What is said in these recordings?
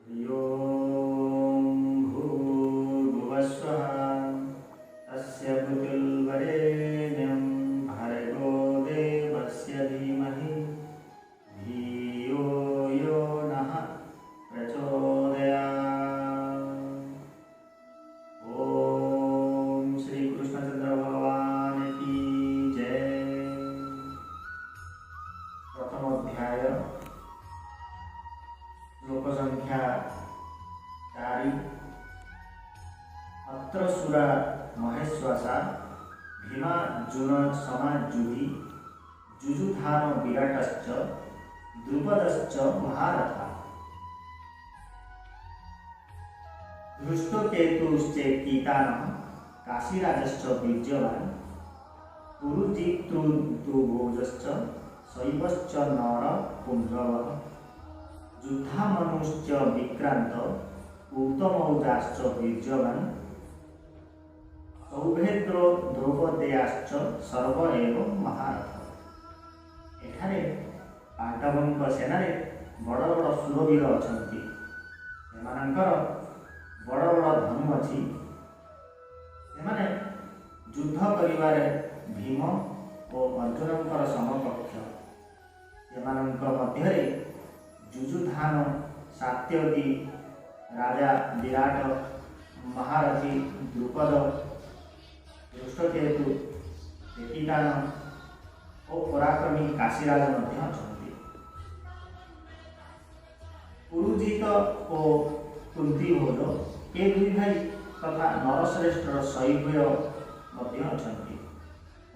ॐ भूर्भुवस्वः तस्य मृत्युर्वरेण्यं भर्गो देवस्य धीमहि धियो यो नः प्रचोदयात्। ॐ श्री कृष्णचंद्र भगवान की जय। प्रथम अध्याय श्लोक संख्या 4। अत्र सुरा महेश्वासा भीमार्जुन समाजुहि जुजुधान विराटश्च द्रुपदश्च महारथा। धृष्टकेतुश्चेकितानः काशीराजश्च वीर्यवान् पुरुजित्तुभुजश्च शैवश्च नरपुङ्गवः युद्धामनुश्च विक्रांत उत्तमौजाश्च वीर्यवान् सौभेद्रो द्रौपदेयाश्च सर्व एव महारथ। एठारे पांडवଙ୍କ सेनारे बड़ बड़ सुरवीर अछंती। सेमानंकर बड़ बड़ धनु अछि। सेमाने युद्ध करिवारे भीम और अर्जुनंकर समकक्ष। सेमानंक मध्यरे जुजुधान सात्यकी राजा विराट महारथी द्रुपद धृष्टकेतु एकितान और पराक्रमी काशीराज मध्य अछंती। पुरुजित और कुंती भोज ए दुई भाई तथा नरश्रेष्ठर शैव्य मध्य अछंती।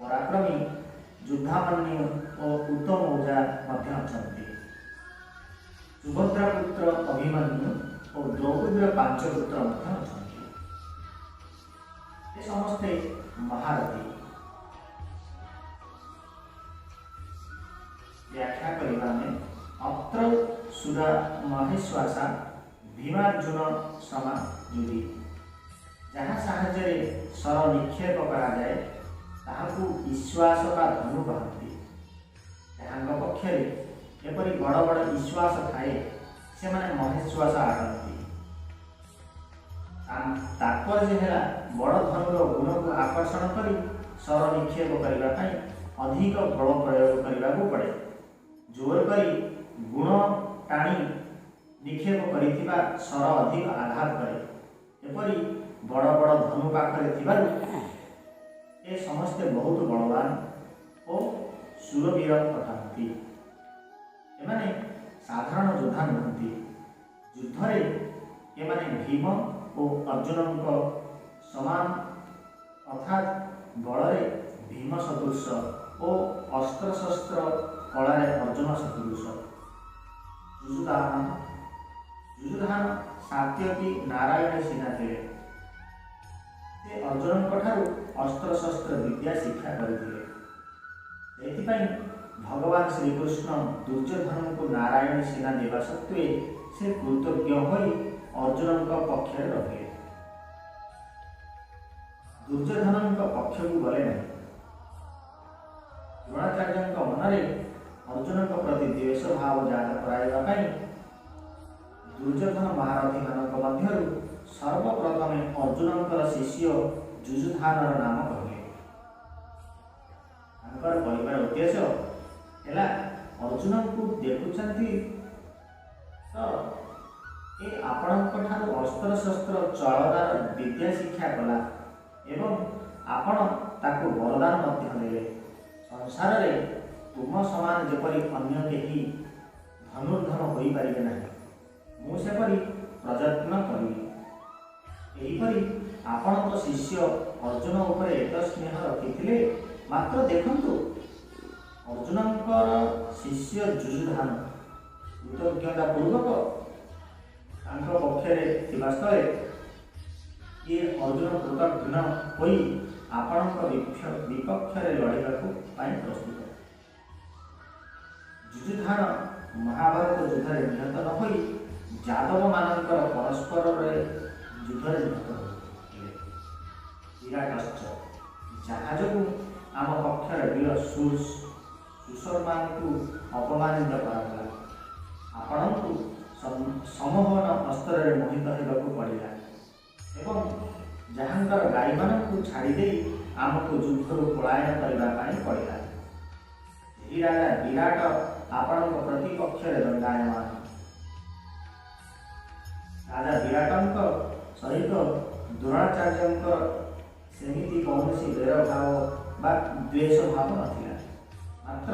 पराक्रमी युद्धामन्यु और उत्तम औजा मध्य अछंती। सुभद्रा पुत्र अभिमन्यु और द्रौपदीर 5 पुत्र मध्य अछंती। ये समस्ते महारथी। व्याख्या करिबा में अत्र सुरा महेश्वासा भीमार्जुन समाजुहि जहाँ साहाय्य शर निक्षेप करा जाए ताहाकु ईश्वास का धनु कहती। जहाँ पक्षरे एपरी बड़ बड़ ईश्वास थाए से माने महेश्वास आटती। तात्पर्य है बड़ धनुर गुण को आकर्षण करी शर निक्षेप करने अधिक बल प्रयोग करने को पड़े। जोर करी गुण टाणी निक्षेप करिथिबा शर अधिक आघात करे। एपरी बड़ बड़ धनु पाखरे थिबारु ए समस्ते बहुत बलवान और शूरवीर अटंती। एमाने साधारण योद्धा नुहंती। युद्धरे एमाने भीम और अर्जुन समान अर्थात बलरे भीम सदृश और अस्त्र शस्त्र कलारे अर्जुन सदृश। जुजुधान सात्यकी नारायण सेना थे। से अर्जुन अस्त्र शस्त्र विद्या शिक्षा करते। भगवान श्रीकृष्ण दुर्योधन को नारायण सेना देवा सत्वे से कृतज्ञ होई अर्जुन पक्ष रहे। दुर्योधन पक्ष को गले नहीं। द्रोणाचार्य मनरे अर्जुन प्रति द्वेष भाव जात कराइबा दुर्योधन महारथी मध्य सर्वप्रथमे अर्जुन शिष्य जुजुधान नाम कहले। कहबार उद्देश्य है अर्जुन को देखुंती तो ये आपण अस्त्र शस्त्र चलनार विद्या शिक्षा कला एवं आपण ताको वरदान देले। संसार रे तुम समान जेपरी अन्य केही धनुर्धर होई पारिबे नाही मु सेपरी प्रयत्न करी। एहीपरि आपण शिष्य अर्जुन उपरे एत स्नेह रखिथिले मात्र देखंतु अर्जुनंकर शिष्य जुजुधान कृतज्ञता पूर्वक पक्षरे स्थले ये अर्जुन कृतज्ञ होई आपण विपक्षरे लड़ाई प्रस्तुत। जुजुधान महाभारत युद्ध निहत न होई जादव मानकर परस्पर युद्ध निहत होते। विराटश्च जहाँ जो आम पक्षर वीर सुशर्मा को अपमानित करा। आपण ସମୋହନ ଅସ୍ତ୍ରରେ ମୋହିତ ହେବାକୁ ପଡ଼ିଲା ଏବଂ ଯାହାଙ୍କର ଗାଈମାନଙ୍କୁ ଛାଡ଼ି ଦେଇ ଆମକୁ ଯୁଦ୍ଧରୁ ପଳାୟନ କରିବା ପାଇଁ ପଡ଼ିଲା। ଏହି ରାଜା ବିରାଟ ଆପଣଙ୍କ ପ୍ରତିପକ୍ଷରେ ଦଣ୍ଡାୟମାନ। ରାଜା ବିରାଟଙ୍କ ସହିତ ଦ୍ରୋଣାଚାର୍ଯ୍ୟଙ୍କ ସେମିତି କୌଣସି ବୈର ଭାବ ବା ଦ୍ୱେଷ ଭାବ ନଥିଲା। ମାତ୍ର